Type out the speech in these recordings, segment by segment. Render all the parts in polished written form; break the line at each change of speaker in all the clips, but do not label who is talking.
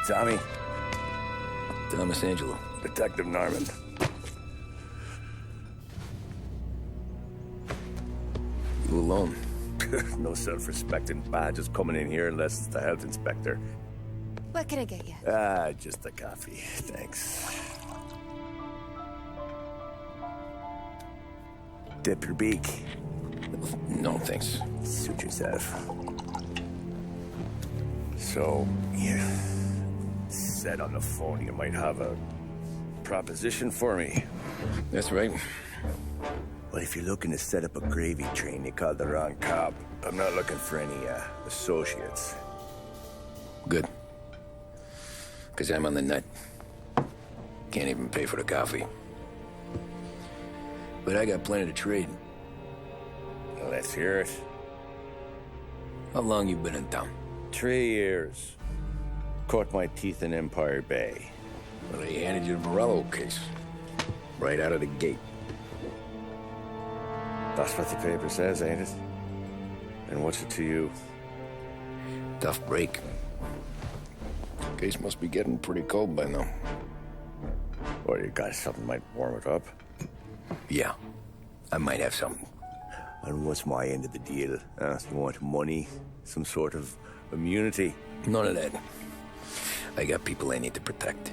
Tommy.
Thomas Angelo.
Detective Norman.
You alone?
No self-respecting badges coming in here unless it's the health inspector.
What can I get you?
Just a coffee. Thanks. Dip your beak.
No, thanks.
Suit yourself. So, you said on the phone you might have a proposition for me.
That's right.
Well, if you're looking to set up a gravy train, you called the wrong cop. I'm not looking for any, associates.
Good. Because I'm on the nut. Can't even pay for the coffee. But I got plenty to trade.
Well, let's hear it.
How long you been in town?
3 years. Caught my teeth in Empire Bay.
Well, they handed you the Morello case. Right out of the gate.
That's what the paper says, ain't it? And what's it to you?
Tough break. Case must be getting pretty cold by now.
Or you got something might warm it up?
Yeah, I might have something.
And what's my end of the deal? You want money? Some sort of immunity?
None of that. I got people I need to protect.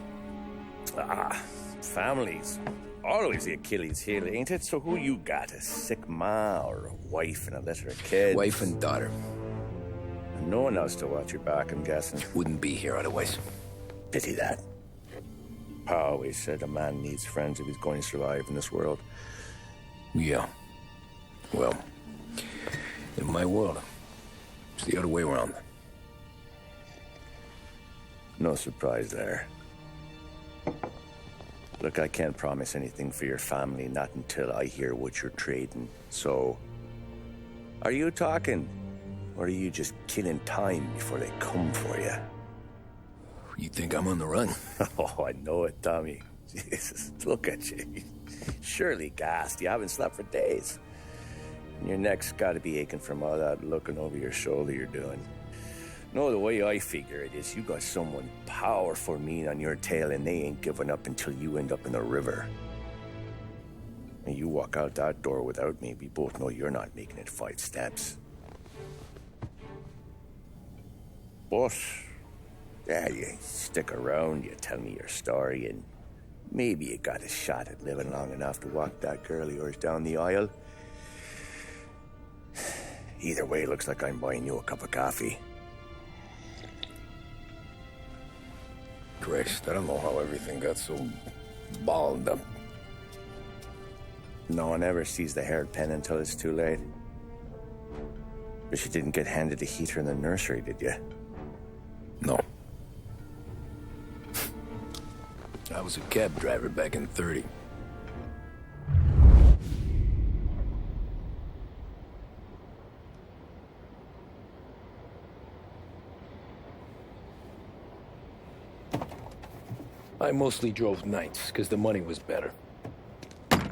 Families. Always the Achilles heel, ain't it? So who you got? A sick ma or a wife and a litter of kids?
Wife and daughter.
And no one else to watch your back, I'm guessing.
Wouldn't be here otherwise.
Pity that. Pa always said a man needs friends if he's going to survive in this world.
Yeah. Well, in my world, it's the other way around.
No surprise there. Look, I can't promise anything for your family, not until I hear what you're trading. So, are you talking? Or are you just killing time before they come for you?
You think I'm on the run?
Oh, I know it, Tommy. Jesus, look at you. Surely gassed. You haven't slept for days. And your neck's got to be aching from all that looking over your shoulder you're doing. No, the way I figure it is you got someone powerful mean on your tail and they ain't giving up until you end up in the river. And you walk out that door without me, we both know you're not making it 5 steps. But, yeah, you stick around, you tell me your story, and maybe you got a shot at living long enough to walk that girl of yours down the aisle. Either way, looks like I'm buying you a cup of coffee.
Christ, I don't know how everything got so balled up.
No one ever sees the hairpin until it's too late. But you didn't get handed a heater in the nursery, did you?
No. I was a cab driver back in '30. I mostly drove nights, because the money was better.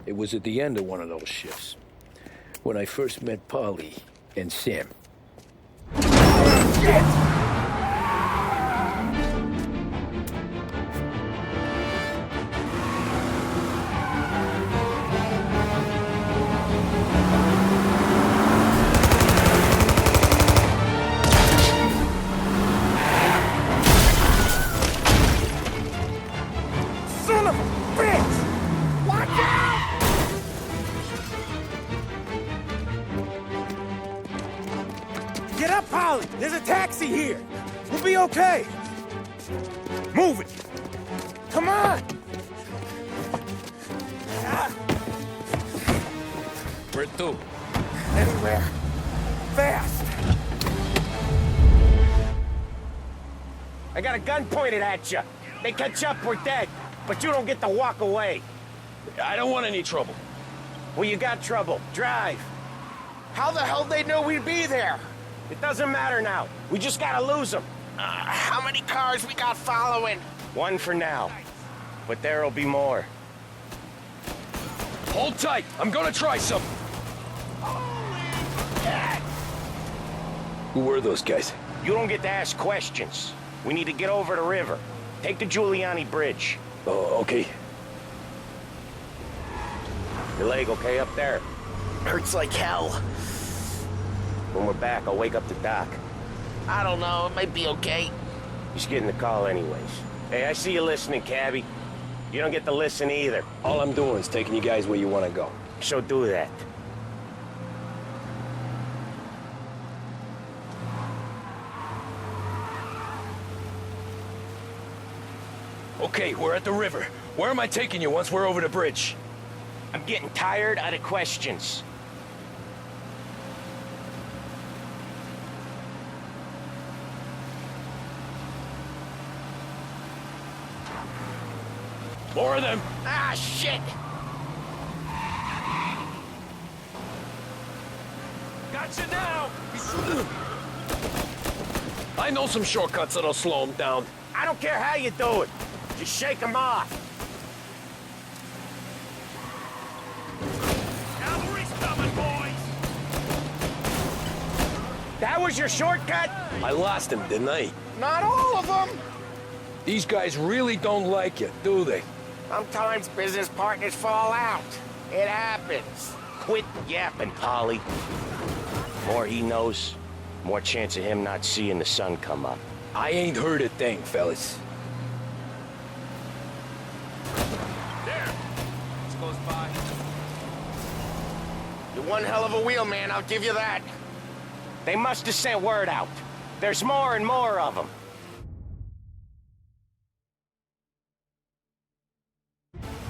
It was at the end of one of those shifts, when I first met Polly and Sam. Shit!
There's a taxi here. We'll be okay. Move it. Come on.
Where to?
Anywhere. Fast.
I got a gun pointed at you. They catch up, we're dead. But you don't get to walk away.
I don't want any trouble.
Well, you got trouble. Drive. How the hell they know we'd be there? It doesn't matter now. We just gotta lose them.
How many cars we got following?
1 for now. But there'll be more.
Hold tight. I'm gonna try something. Who were those guys?
You don't get to ask questions. We need to get over the river. Take the Giuliani Bridge.
Oh, okay.
Your leg okay up there?
Hurts like hell.
When we're back, I'll wake up the doc.
I don't know, it might be okay.
He's getting the call anyways. Hey, I see you listening, cabbie. You don't get to listen either.
All I'm doing is taking you guys where you want to go.
So do that.
Okay, we're at the river. Where am I taking you once we're over the bridge?
I'm getting tired of the questions.
More of them.
Ah, shit!
Gotcha now! I know some shortcuts that'll slow them down.
I don't care how you do it. Just shake them off.
Cavalry's coming, boys!
That was your shortcut?
I lost him, didn't I?
Not all of them!
These guys really don't like you, do they?
Sometimes business partners fall out. It happens.
Quit yapping, Polly. More he knows, more chance of him not seeing the sun come up.
I ain't heard a thing, fellas.
There! It's close by. You're one hell of a wheelman, I'll give you that.
They must have sent word out. There's more and more of them.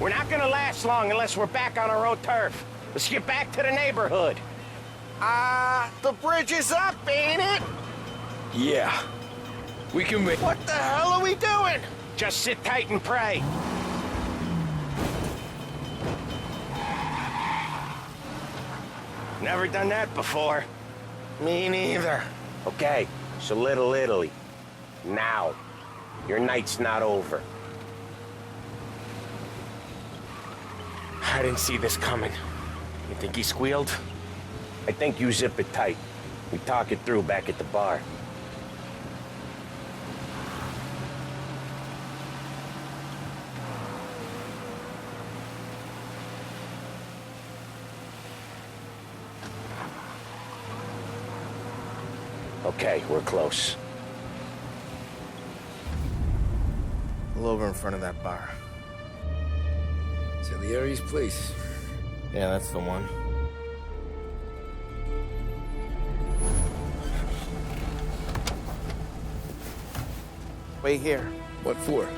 We're not gonna last long unless we're back on our own turf. Let's get back to the neighborhood.
The bridge is up, ain't it?
Yeah. We can make...
What the hell are we doing?
Just sit tight and pray. Never done that before.
Me neither.
Okay, so Little Italy. Now. Your night's not over.
I didn't see this coming. You think he squealed?
I think you zip it tight. We talk it through back at the bar. Okay, we're close.
Pull over in front of that bar.
Salieri's place.
Yeah, that's the one. Wait here.
What for?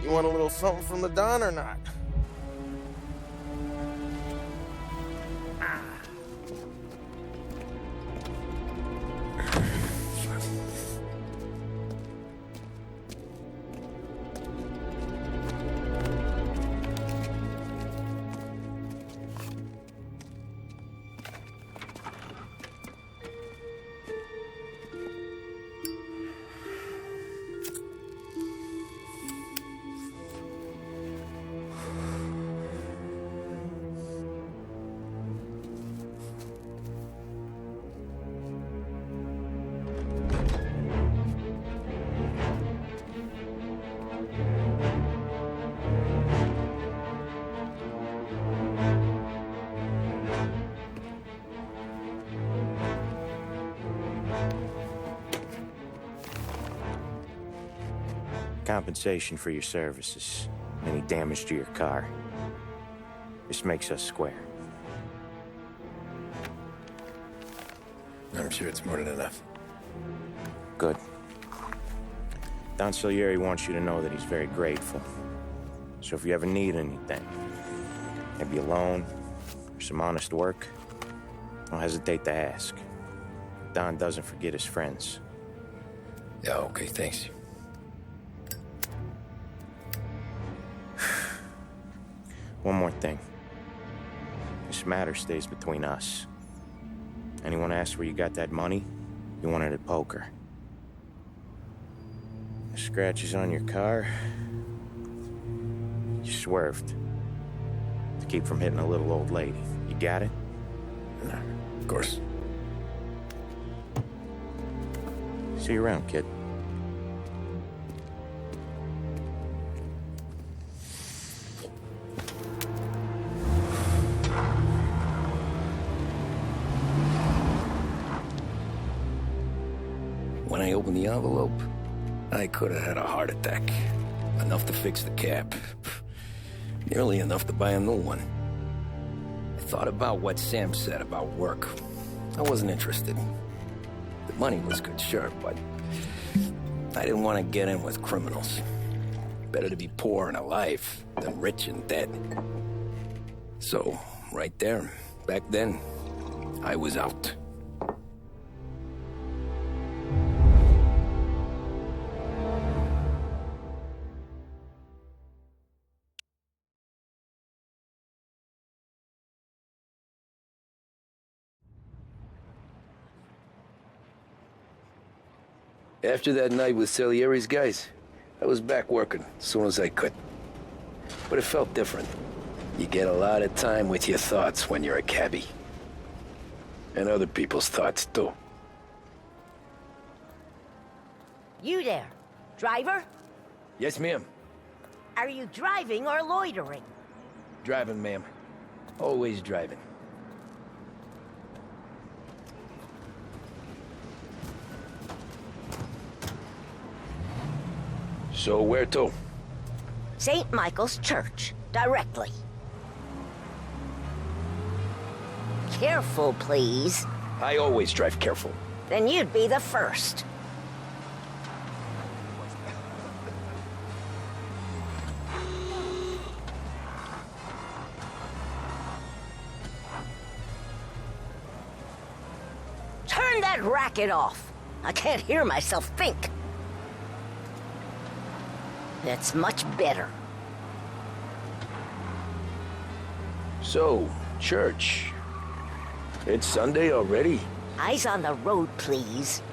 You want a little something from the Don or not?
Compensation for your services. Any damage to your car. This makes us square.
I'm sure it's more than enough.
Good. Don Salieri wants you to know that he's very grateful. So if you ever need anything, maybe a loan or some honest work, don't hesitate to ask. Don doesn't forget his friends.
Yeah, okay, thanks.
One more thing. This matter stays between us. Anyone asks where you got that money, you want it at poker. The scratches on your car, you swerved. To keep from hitting a little old lady. You got it?
Of course.
See you around, kid.
open the envelope, I could have had a heart attack. Enough to fix the cab. Nearly enough to buy a new one. I thought about what Sam said about work. I wasn't interested. The money was good, sure, but I didn't want to get in with criminals. Better to be poor and alive than rich and dead. So, right there, back then, I was out. After that night with Salieri's guys, I was back working as soon as I could. But it felt different. You get a lot of time with your thoughts when you're a cabbie. And other people's thoughts, too.
You there, driver?
Yes, ma'am.
Are you driving or loitering?
Driving, ma'am. Always driving. So where to?
St. Michael's Church, directly. Careful, please.
I always drive careful.
Then you'd be the first. Turn that racket off. I can't hear myself think. That's much better.
So, church. It's Sunday already?
Eyes on the road, please.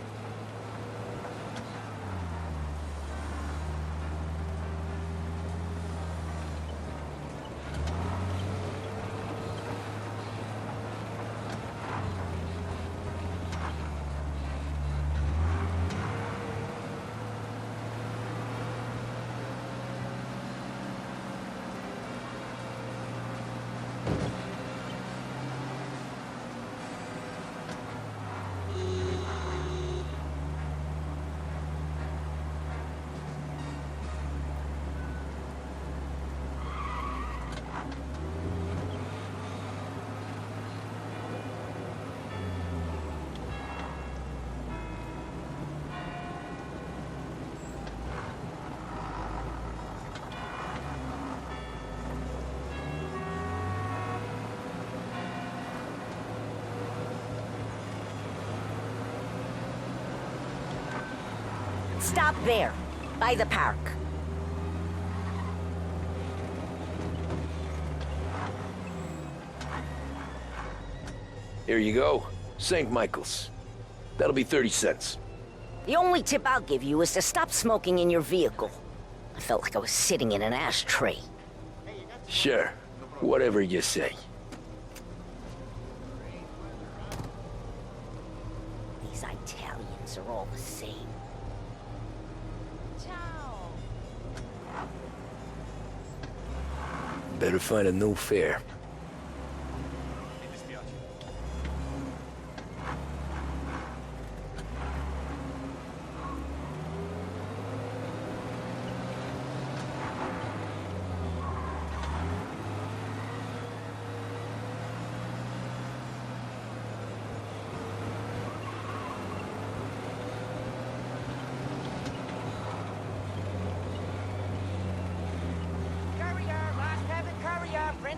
Stop there, by the park.
Here you go. St. Michael's. That'll be 30 cents.
The only tip I'll give you is to stop smoking in your vehicle. I felt like I was sitting in an ashtray.
Sure. Whatever you say.
These Italians are all the same.
Better find a new fare.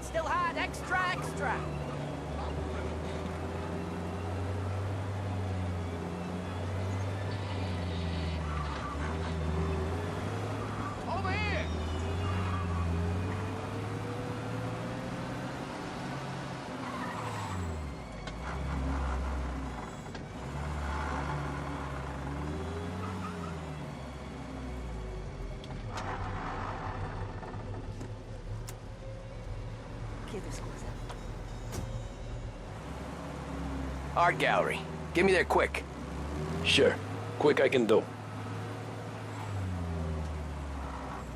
Still hot, extra, extra.
Over here!
Art gallery. Get me there quick. Sure. Quick I can do.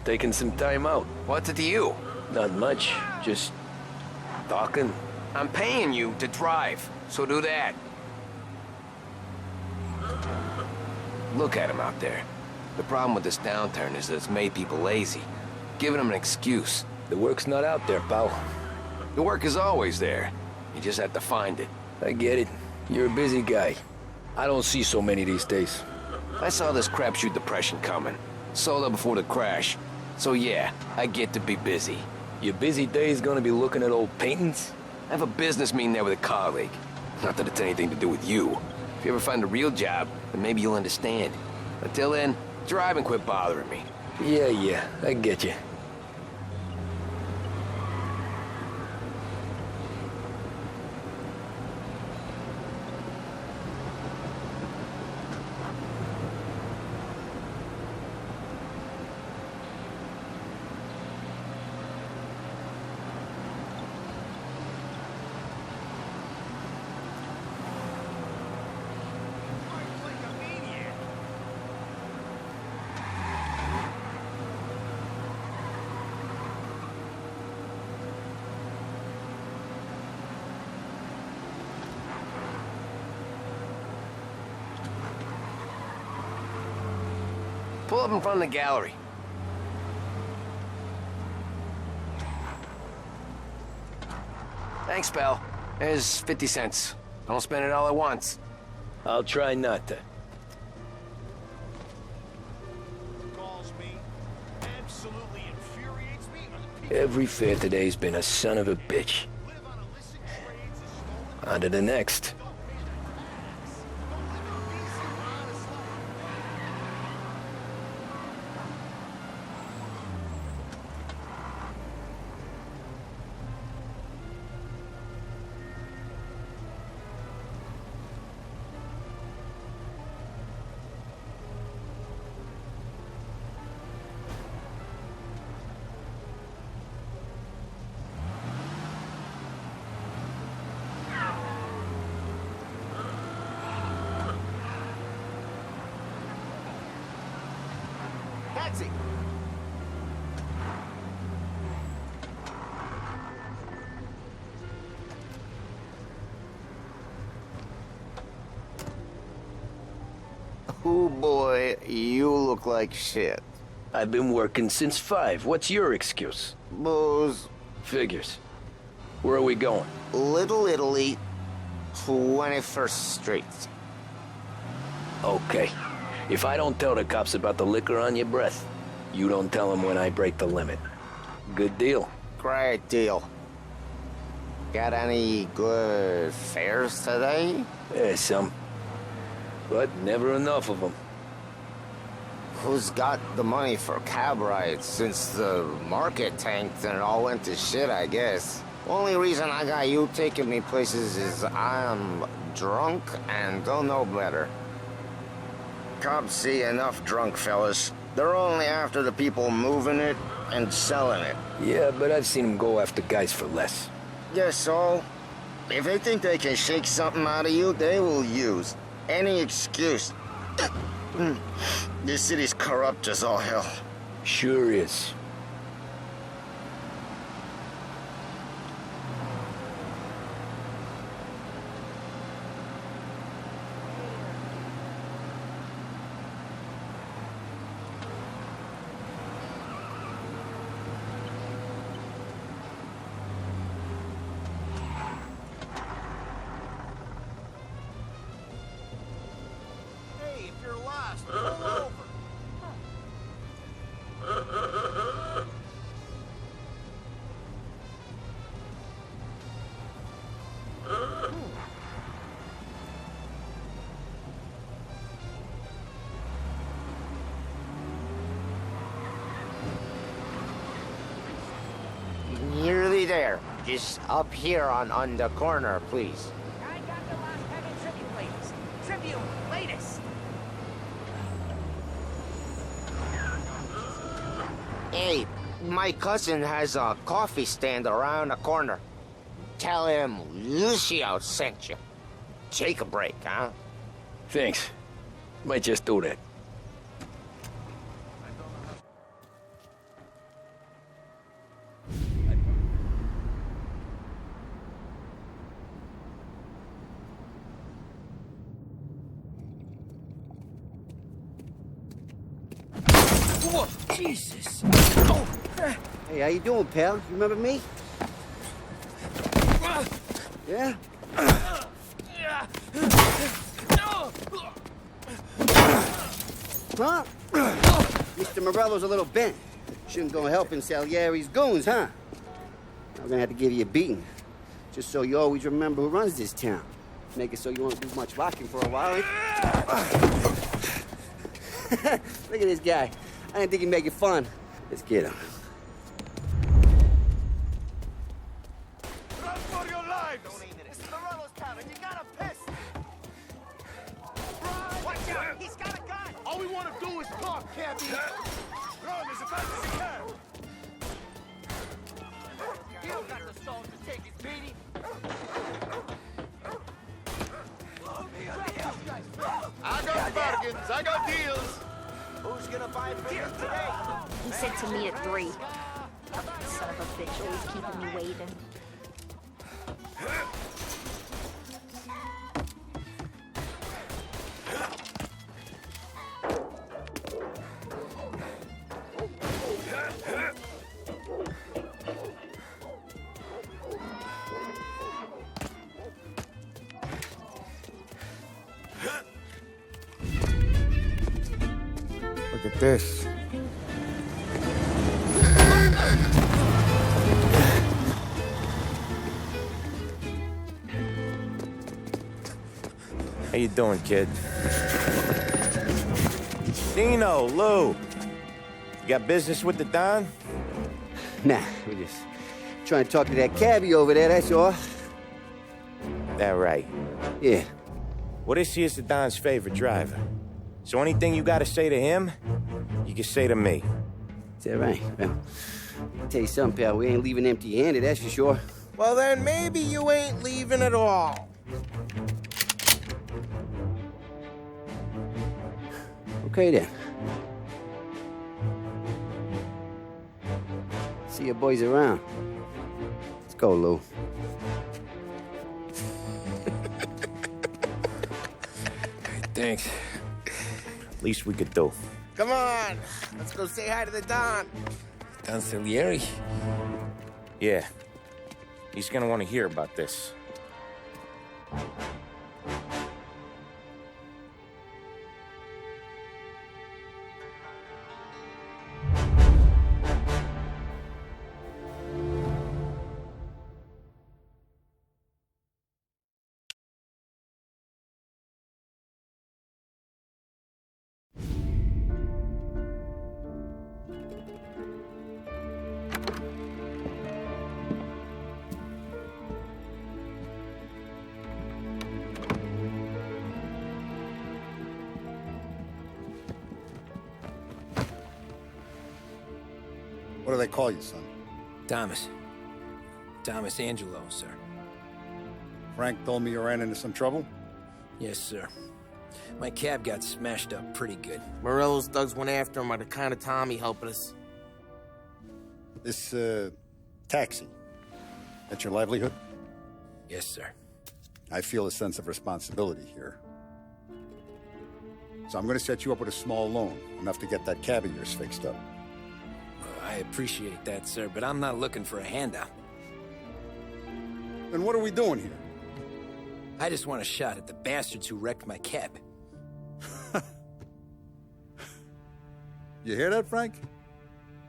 Taking some time out.
What's it to you?
Not much. Just talking.
I'm paying you to drive, so do that.
Look at them out there. The problem with this downturn is that it's made people lazy, giving them an excuse. The work's not out there, pal. The work is always there. You just have to find it. I get it. You're a busy guy. I don't see so many these days. I saw this crapshoot depression coming. Sold up before the crash. So yeah, I get to be busy. Your busy day is gonna be looking at old paintings? I have a business meeting there with a colleague. Not that it's anything to do with you. If you ever find a real job, then maybe you'll understand. Until then, drive and quit bothering me. Yeah, I get you. Pull up in front of the gallery. Thanks, pal. There's 50 cents. Don't spend it all at once. I'll try not to.
Calls me. Absolutely infuriates me.
Every fare today's been a son of a bitch. On to the next.
Taxi!
Oh boy, you look like shit.
I've been working since 5. What's your excuse?
Booze.
Figures. Where are we going?
Little Italy, 21st Street.
Okay. If I don't tell the cops about the liquor on your breath, you don't tell them when I break the limit. Good deal.
Great deal. Got any good fares today?
Some. But never enough of them.
Who's got the money for cab rides since the market tanked and it all went to shit, I guess? Only reason I got you taking me places is I'm drunk and don't know better. Cops see enough drunk fellas. They're only after the people moving it and selling it.
Yeah, but I've seen them go after guys for less.
Yes, so if they think they can shake something out of you, they will use any excuse. This city's corrupt as all hell.
Sure is.
Hey, if you're lost, pull over.
Nearly there. Just up here on the corner, please.
I got the last Heaven Tribute latest. Tribute latest.
Hey, my cousin has a coffee stand around the corner. Tell him Lucio sent you. Take a break, huh?
Thanks. Might just do that. Jesus.
Hey, how you doing, pal? You remember me? Yeah? Huh? Mr. Morello's a little bent. Shouldn't go helping Salieri's goons, huh? I'm gonna have to give you a beating. Just so you always remember who runs this town. Make it so you won't do much locking for a while. Look at this guy. I didn't think he'd make it fun. Let's get him.
Run for your lives! This is Morello's town, and you got a piss! Run! Watch out! He's got a gun! All we want to do is talk, cabby! Run as fast as you can! You don't got the soul to take his beating! I got bargains, I got deals! Who's gonna buy for you today?
He said to me at 3. Son of a bitch, always keeping me waiting.
Look at this.
How you doing, kid? Dino, Lou. You got business with the Don?
Nah, we're just trying to talk to that cabbie over there, that's all.
That right.
Yeah.
Well, this here's the Don's favorite driver. So anything you gotta say to him, you can say to me.
Is that right? Well, I'll tell you something, pal. We ain't leaving empty-handed, that's for sure.
Well, then maybe you ain't leaving at all.
Okay, then. See your boys around. Let's go, Lou.
Thanks.
Least we could do.
Come on, let's go say hi to the Don.
Don Salieri?
Yeah. He's gonna want to hear about this.
What do they call you, son?
Thomas. Thomas Angelo, sir.
Frank told me you ran into some trouble?
Yes, sir. My cab got smashed up pretty good.
Morello's thugs went after him on account of Tommy helping us.
This, taxi. That's your livelihood?
Yes, sir.
I feel a sense of responsibility here. So I'm gonna set you up with a small loan, enough to get that cab of yours fixed up.
I appreciate that, sir, but I'm not looking for a handout.
Then what are we doing here?
I just want a shot at the bastards who wrecked my cab.
You hear that, Frank?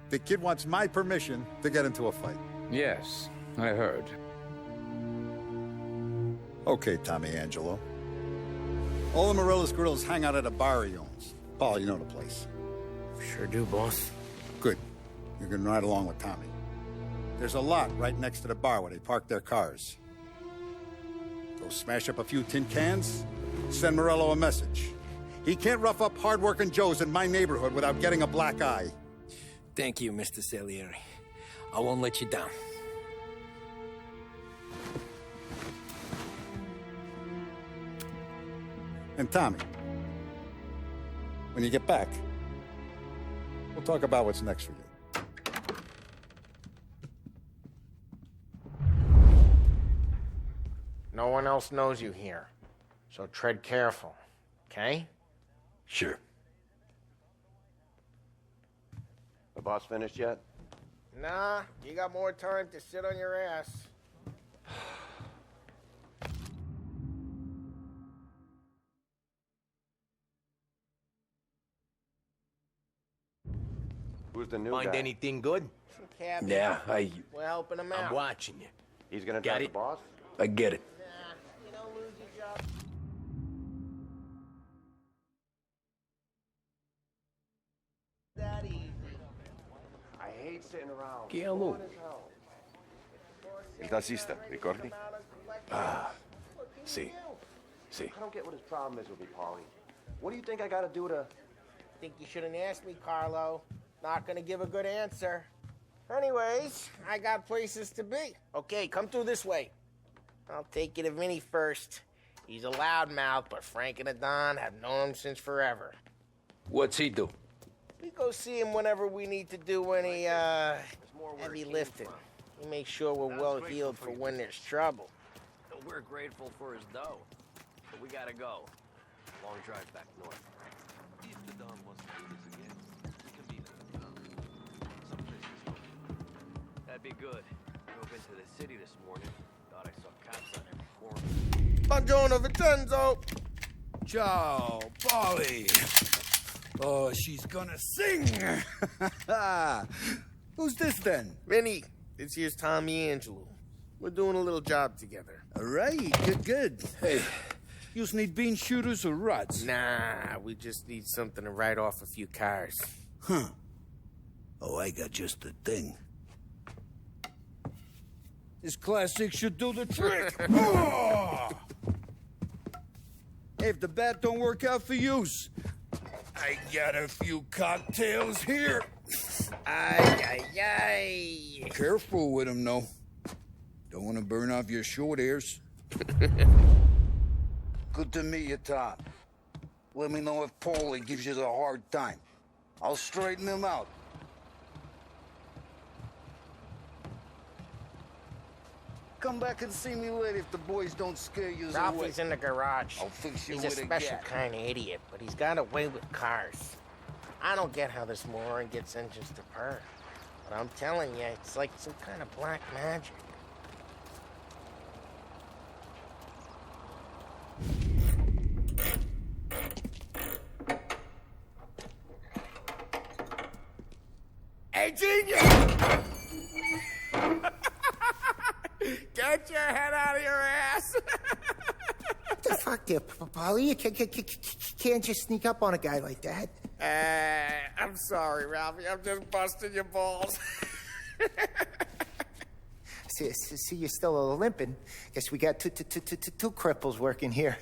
The kid wants my permission to get into a fight.
Yes, I heard.
Okay, Tommy Angelo. All the Morello's girls hang out at a bar he owns. Paul, you know the place.
Sure do, boss.
Good. You can ride along with Tommy. There's a lot right next to the bar where they park their cars. Go smash up a few tin cans, send Morello a message. He can't rough up hard-working Joes in my neighborhood without getting a black eye.
Thank you, Mr. Salieri. I won't let you down.
And Tommy, when you get back, we'll talk about what's next for you.
No one else knows you here, so tread careful, okay?
Sure.
boss finished yet?
Nah, you got more time to sit on your ass.
Who's the new
Find
guy?
anything good? Cabby.
Yeah,
We're helping him out.
I'm watching you.
He's gonna
Got
drive
it?
the boss?
I get it.
Nah, you don't lose your job. That easy.
I hate sitting around.
Che allo?
Il tassista, ricordi?
See. See.
I don't get what his problem is with me, Paulie. What do you think I gotta do to...
Think you shouldn't ask me, Carlo. Not gonna give a good answer. Anyways, I got places to be. Okay, come through this way. I'll take you to Vinny first. He's a loudmouth, but Frank and the Don have known him since forever.
What's he do?
We go see him whenever we need to do any, heavy lifting. He makes sure we're well heeled for when there's trouble.
We're grateful for his dough, but we gotta go. Long drive back north.
If the Don wants to do this again, we can meet at the town. Someplace.
That'd be good. Drove into the city this morning. Thought I saw cops on every corner.
Buongiorno, Vincenzo!
Ciao, Polly. Oh, she's gonna sing. Who's this then?
Vinny, this here's Tommy Angelo. We're doing a little job together.
All right, good. Hey, you need bean shooters or rods?
Nah, we just need something to write off a few cars.
Huh. Oh, I got just the thing. This classic should do the trick. Oh! Hey, if the bat don't work out for yous, I got a few cocktails here.
Ay.
Careful with them, though. Don't want to burn off your short hairs. Good to meet you, Tom. Let me know if Paulie gives you the hard time. I'll straighten him out. Come back and see me later if the boys don't scare you away.
Ralphie's in the garage.
I'll fix you
He's a
with a
special
gat.
kind of idiot, but he's got a way with cars. I don't get how this moron gets engines to purr. But I'm telling you, it's like some kind of black magic. Hey, genius! Get your head out of your ass!
What the fuck there, Polly? You can't just sneak up on a guy like that.
I'm sorry, Ralphie. I'm just busting your balls.
See, you're still limping. Guess we got two cripples working here.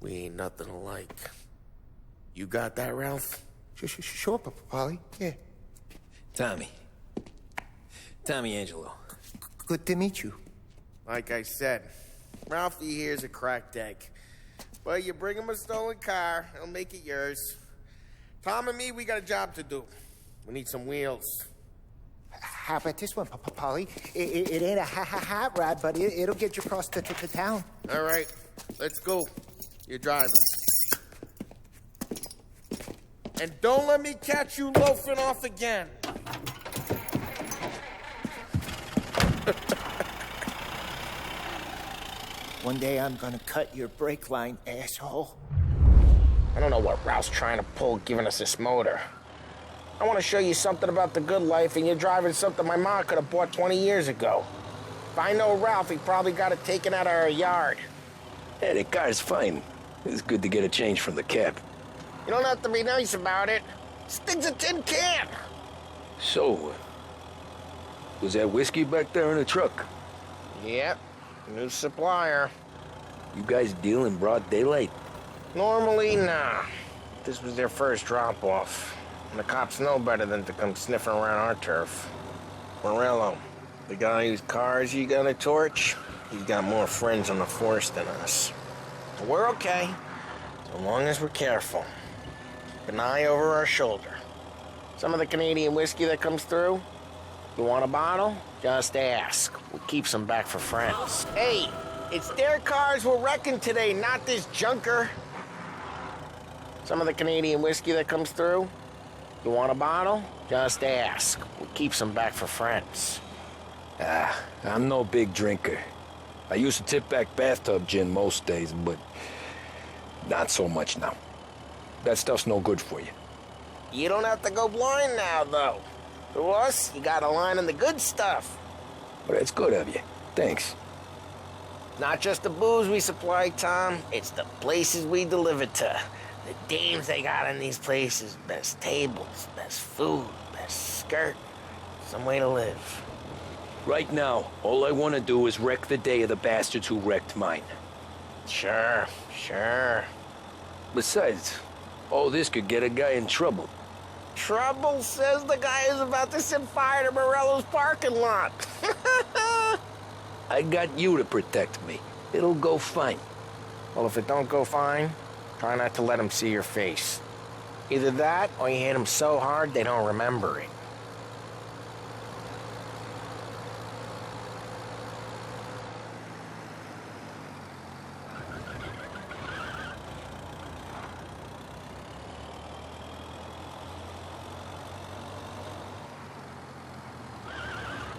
We ain't nothing alike. You got that, Ralph?
Sure, Polly. Yeah.
Tommy Angelo.
Good to meet you.
Like I said, Ralphie here's a cracked egg. Well, you bring him a stolen car, he'll make it yours. Tom and me, we got a job to do. We need some wheels.
How about this one, Polly? It ain't a hot rod, but it'll get you across to town.
All right, let's go. You're driving. And don't let me catch you loafing off again.
One day I'm gonna cut your brake line, asshole.
I don't know what Ralph's trying to pull giving us this motor. I want to show you something about the good life, and you're driving something my mom could have bought 20 years ago. If I know Ralph, he probably got it taken out of our yard.
Hey, the car's fine. It's good to get a change from the cab.
You don't have to be nice about it. This thing's a tin can.
So, was that whiskey back there in the truck?
Yep, new supplier.
You guys deal in broad daylight?
Normally, nah. This was their first drop-off. And the cops know better than to come sniffing around our turf. Morello, the guy whose cars you got a torch, he's got more friends on the force than us. But we're okay, so long as we're careful. Keep an eye over our shoulder. Some of the Canadian whiskey that comes through, you want a bottle? Just ask. We'll keep some back for friends. Hey, it's their cars we're wrecking today, not this junker. Some of the Canadian whiskey that comes through, You want a bottle? Just ask. We'll keep some back for friends.
I'm no big drinker. I used to tip back bathtub gin most days, but not so much now. That stuff's no good for you.
You don't have to go blind now, though. To us, you got a line on the good stuff.
But it's good of you. Thanks.
Not just the booze we supply, Tom. It's the places we deliver to. The dames they got in these places. Best tables, best food, best skirt. Some way to live.
Right now, all I want to do is wreck the day of the bastards who wrecked mine.
Sure.
Besides, all this could get a guy in trouble.
Trouble, says the guy who's about to set fire to Morello's parking lot.
I got you to protect me. It'll go fine.
Well, if it don't go fine, try not to let them see your face. Either that, or you hit them so hard they don't remember it.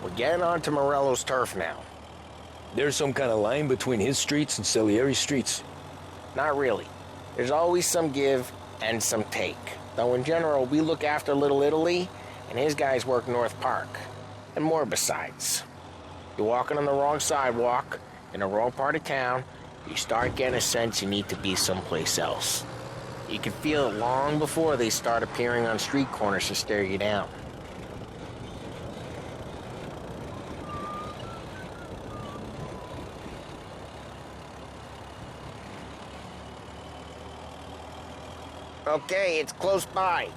We're getting onto Morello's turf now.
There's some kind of line between his streets and Salieri's streets?
Not really. There's always some give and some take. Though in general, we look after Little Italy, and his guys work North Park. And more besides. You're walking on the wrong sidewalk, in the wrong part of town, you start getting a sense you need to be someplace else. You can feel it long before they start appearing on street corners to stare you down. Okay, it's close by.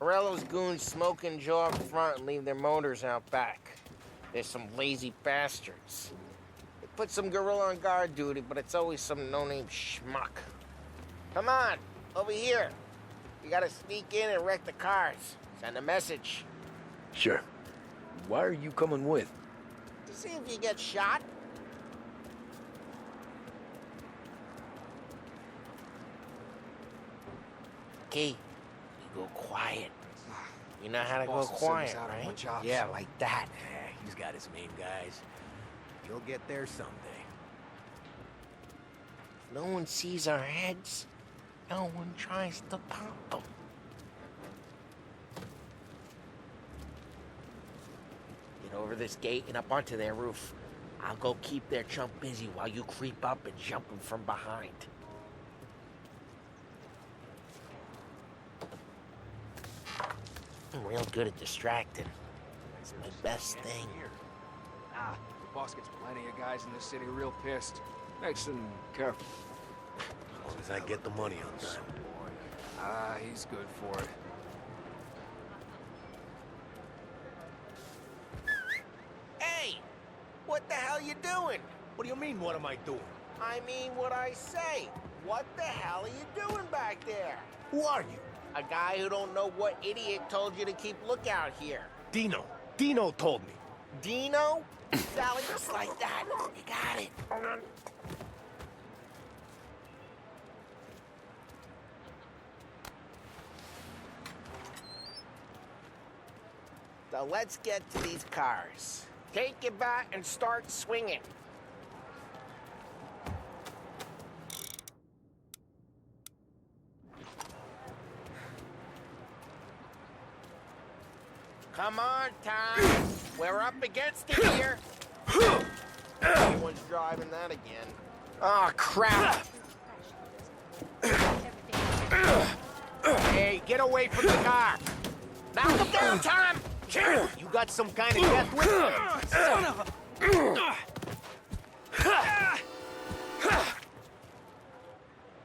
Morello's goons smoke and jaw up front and leave their motors out back. They're some lazy bastards. They put some gorilla on guard duty, but it's always some no-name schmuck. Come on, over here. You gotta sneak in and wreck the cars. Send a message.
Sure. Why are you coming with?
To see if you get shot. Okay, you go quiet. You know how to go quiet, right?
Yeah, like that. He's got his main guys. You'll get there someday.
If no one sees our heads, no one tries to pop them. Get over this gate and up onto their roof. I'll go keep their chump busy while you creep up and jump him from behind. I'm real good at distracting. It's my best thing.
The boss gets plenty of guys in this city real pissed. Makes them careful.
As long as I get the money on time.
He's good for it.
Hey! What the hell you doing?
What do you mean, what am I doing?
I mean what I say. What the hell are you doing back there?
Who are you?
A guy who don't know what idiot told you to keep lookout here.
Dino. Dino told me.
Dino? Sally, just like that. You got it. So let's get to these cars. Take your bat and start swinging. Come on, Tom. We're up against it here. Anyone's driving that again. Oh, crap.
Hey, get away from the car.
Knock him down, Tom.
You got some kind of death wish? Son of a...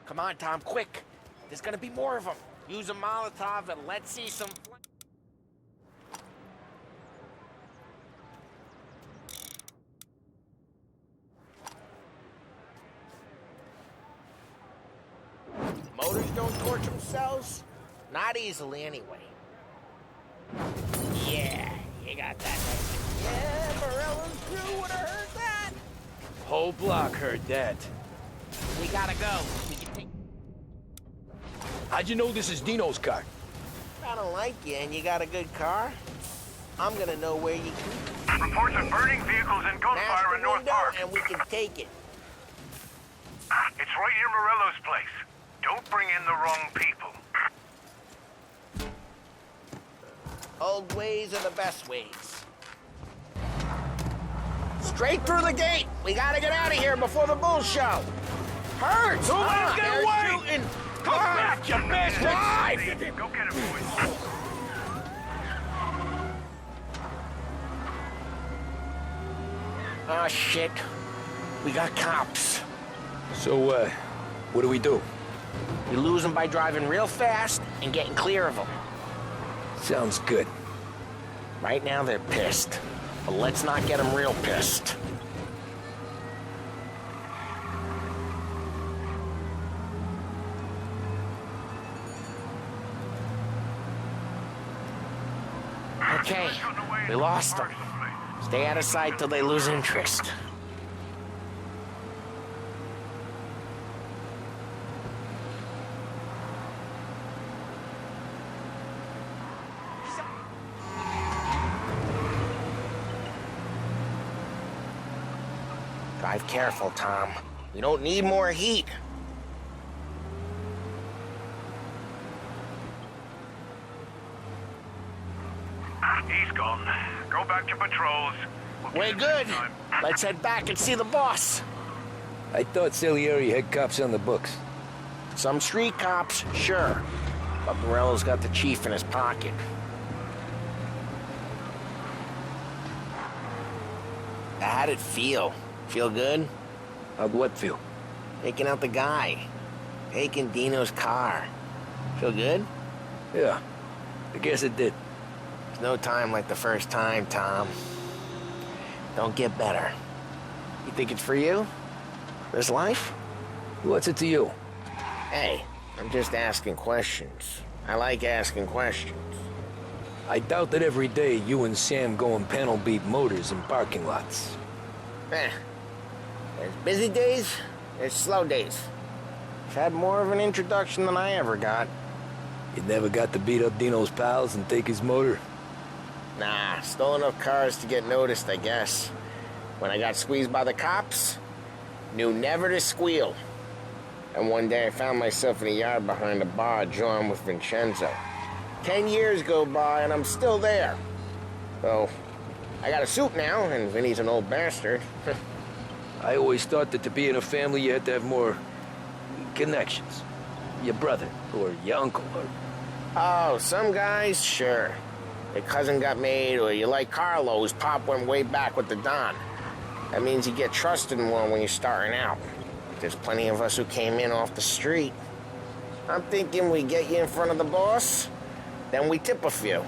Come on, Tom, quick. There's gonna be more of them. Use a Molotov and let's see some... Motors don't torch themselves? Not easily, anyway. Yeah, you got that. Yeah, Morello's
crew would have heard that.
Whole block heard that.
We gotta go. We can take...
How'd you know this is Dino's car?
I don't like you and you got a good car. I'm gonna know where you keep it.
Reports of burning vehicles and gunfire in North Park.
And we can take it.
It's right near Morello's place. Don't bring in the wrong people.
Old ways are the best ways. Straight through the gate. We gotta get out of here before the bull show. Hurts!
Somebody's
They're
getting away!
shooting.
Come back, you bastard!
Drive!
Go get him, boys.
Oh, shit. We got cops.
So, what do we do?
We lose them by driving real fast and getting clear of them.
Sounds good.
Right now, they're pissed. But let's not get them real pissed. Okay, we lost them. Stay out of sight till they lose interest. Drive careful, Tom. We don't need more heat.
He's gone. Go back to patrols.
We're good. Let's head back and see the boss.
I thought Salieri had cops on the books.
Some street cops, sure. But Morello's got the chief in his pocket. How'd it feel? Feel good?
How'd what feel?
Taking out the guy. Taking Dino's car. Feel good?
Yeah, I guess it did.
There's no time like the first time, Tom. Don't get better. You think it's for you? This life?
What's it to you?
Hey, I'm just asking questions. I like asking questions.
I doubt that every day you and Sam go and panel beat motors in parking lots.
There's busy days, there's slow days. I've had more of an introduction than I ever got.
You never got to beat up Dino's pals and take his motor?
Nah, stole enough cars to get noticed, I guess. When I got squeezed by the cops, knew never to squeal. And one day I found myself in a yard behind a bar drawn with Vincenzo. 10 years go by and I'm still there. So, I got a suit now, and Vinny's an old bastard.
I always thought that to be in a family you had to have more connections. Your brother, or your uncle, or...
Oh, some guys, sure. Your cousin got made, or you like Carlos, Pop went way back with the Don. That means you get trusted more when you're starting out. There's plenty of us who came in off the street. I'm thinking we get you in front of the boss, then we tip a few.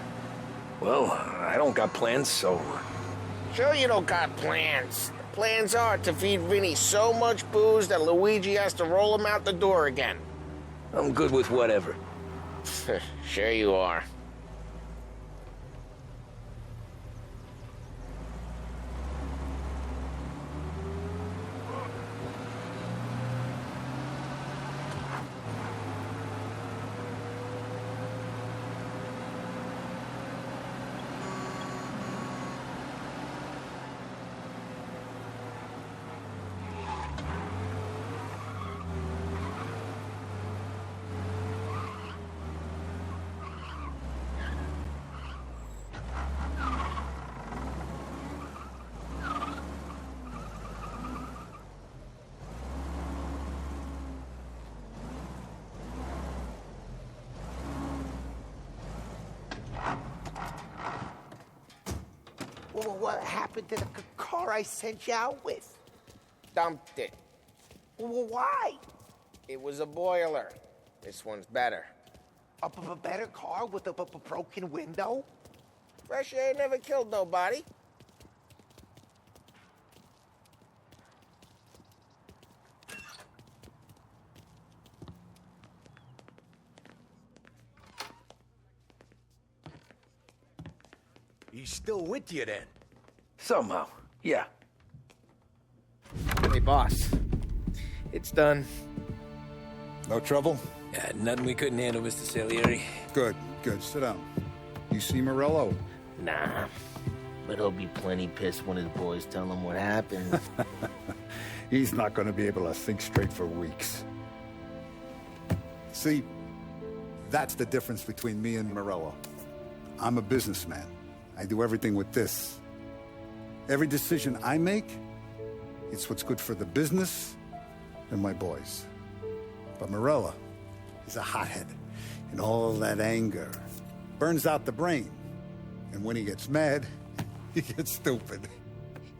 Well, I don't got plans, so...
Sure you don't got plans. The plans are to feed Vinny so much booze that Luigi has to roll him out the door again.
I'm good with whatever.
Sure you are.
Well, what happened to the car I sent you out with?
Dumped it.
Well, why?
It was a boiler. This one's better.
A better car with a broken window?
Fresh air never killed nobody.
He's still with you then?
Somehow.
Yeah. Hey, boss. It's done.
No trouble?
Yeah, nothing we couldn't handle, Mr. Salieri.
Good, good. Sit down. You see Morello?
Nah. But he'll be plenty pissed when his boys tell him what happened.
He's not going to be able to think straight for weeks. See, that's the difference between me and Morello. I'm a businessman. I do everything with this. Every decision I make, it's what's good for the business and my boys. But Morello is a hothead, and all that anger burns out the brain. And when he gets mad, he gets stupid.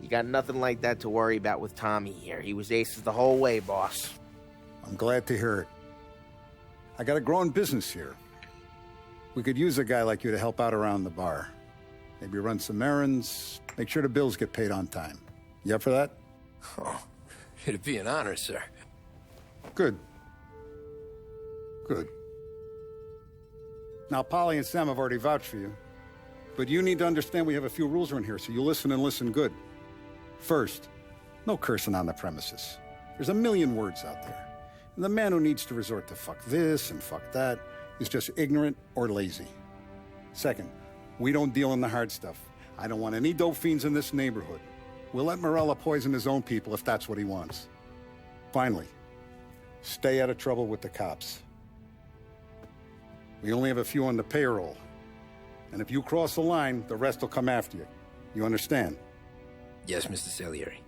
You got nothing like that to worry about with Tommy here. He was aces the whole way, boss.
I'm glad to hear it. I got a growing business here. We could use a guy like you to help out around the bar. Maybe run some errands, make sure the bills get paid on time. You up for that?
Oh, it'd be an honor, sir.
Good. Good. Now, Polly and Sam have already vouched for you. But you need to understand we have a few rules around here, so you listen and listen good. First, no cursing on the premises. There's a million words out there. And the man who needs to resort to fuck this and fuck that is just ignorant or lazy. Second, we don't deal in the hard stuff. I don't want any dope fiends in this neighborhood. We'll let Morello poison his own people if that's what he wants. Finally, stay out of trouble with the cops. We only have a few on the payroll. And if you cross the line, the rest will come after you. You understand?
Yes, Mr. Salieri.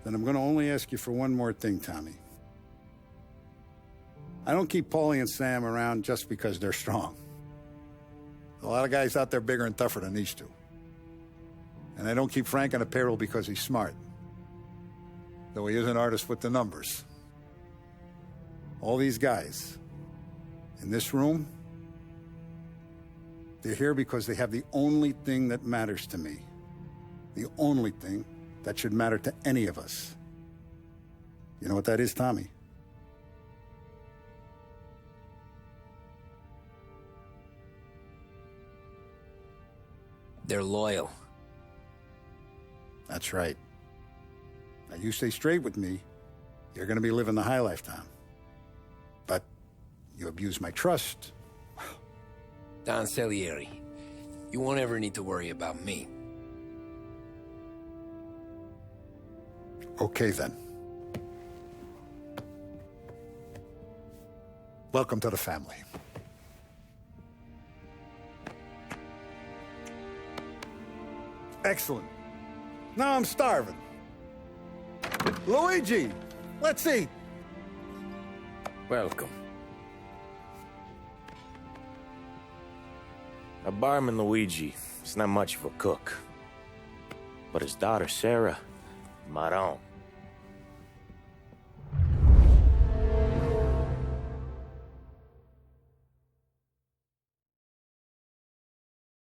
Then I'm going to only ask you for one more thing, Tommy. I don't keep Paulie and Sam around just because they're strong. A lot of guys out there bigger and tougher than these two. And I don't keep Frank on the payroll because he's smart. Though he is an artist with the numbers. All these guys in this room, they're here because they have the only thing that matters to me. The only thing that should matter to any of us. You know what that is, Tommy?
They're loyal.
That's right. Now, you stay straight with me, you're going to be living the high life, Tom. But you abuse my trust.
Don Salieri, you won't ever need to worry about me.
Okay, then. Welcome to the family. Excellent. Now I'm starving. Luigi, let's eat.
Welcome.
A barman Luigi is not much of a cook. But his daughter, Sarah, Maron,